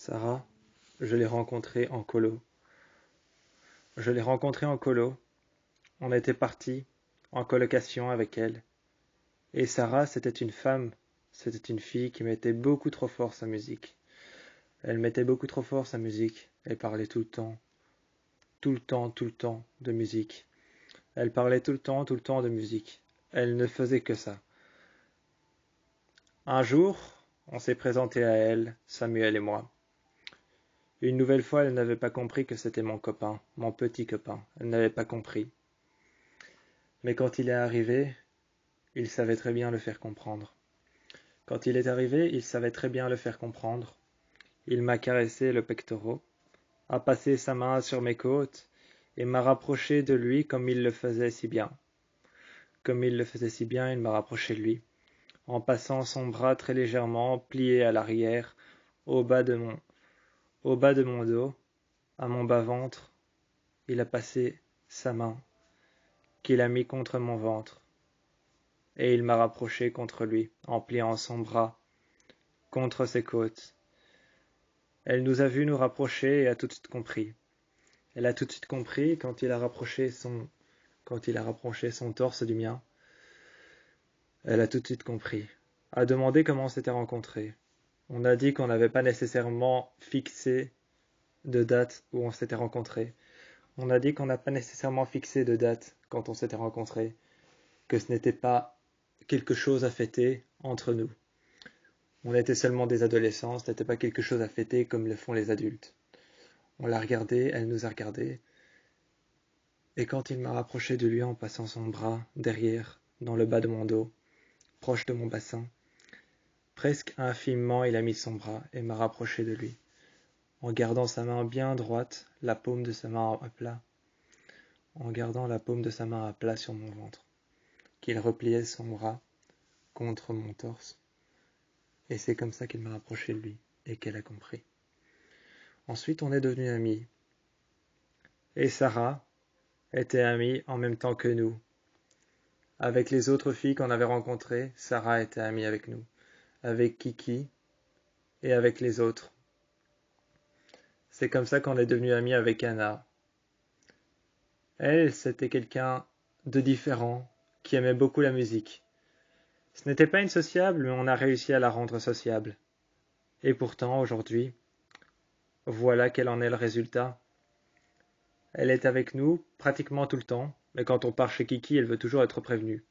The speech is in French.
Sarah, je l'ai rencontrée en colo. Je l'ai rencontrée en colo. On était partis en colocation avec elle. Et Sarah, c'était une femme, c'était une fille qui mettait beaucoup trop fort sa musique. Elle mettait beaucoup trop fort sa musique. Elle parlait tout le temps, tout le temps, tout le temps de musique. Elle parlait tout le temps de musique. Elle ne faisait que ça. Un jour, on s'est présenté à elle, Samuel et moi. Une nouvelle fois, elle n'avait pas compris que c'était mon copain, mon petit copain. Elle n'avait pas compris. Mais quand il est arrivé, il savait très bien le faire comprendre. Quand il est arrivé, il savait très bien le faire comprendre. Il m'a caressé le pectoral, a passé sa main sur mes côtes et m'a rapproché de lui comme il le faisait si bien. Comme il le faisait si bien, il m'a rapproché de lui, en passant son bras très légèrement plié à l'arrière, au bas de mon dos, à mon bas-ventre. Il a passé sa main, qu'il a mis contre mon ventre, et il m'a rapproché contre lui, en pliant son bras contre ses côtes. Elle nous a vus nous rapprocher et a tout de suite compris. Elle a tout de suite compris quand il a rapproché son torse du mien. Elle a tout de suite compris. A demandé comment on s'était rencontrés. On a dit qu'on n'avait pas nécessairement fixé de date où on s'était rencontrés. On a dit qu'on n'a pas nécessairement fixé de date quand on s'était rencontrés, que ce n'était pas quelque chose à fêter entre nous. On était seulement des adolescents, ce n'était pas quelque chose à fêter comme le font les adultes. On l'a regardée, elle nous a regardés, et quand il m'a rapproché de lui en passant son bras derrière, dans le bas de mon dos, proche de mon bassin, presque infiniment il a mis son bras et m'a rapproché de lui, en gardant sa main bien droite, la paume de sa main à plat, en gardant la paume de sa main à plat sur mon ventre, qu'il repliait son bras contre mon torse, et c'est comme ça qu'il m'a rapproché de lui, et qu'elle a compris. Ensuite, on est devenus amis, et Sarah était amie en même temps que nous. Avec les autres filles qu'on avait rencontrées, Sarah était amie avec nous, avec Kiki et avec les autres. C'est comme ça qu'on est devenus amis avec Anna. Elle, c'était quelqu'un de différent, qui aimait beaucoup la musique. Ce n'était pas une sociable, mais on a réussi à la rendre sociable. Et pourtant, aujourd'hui, voilà quel en est le résultat. Elle est avec nous pratiquement tout le temps, mais quand on part chez Kiki, elle veut toujours être prévenue.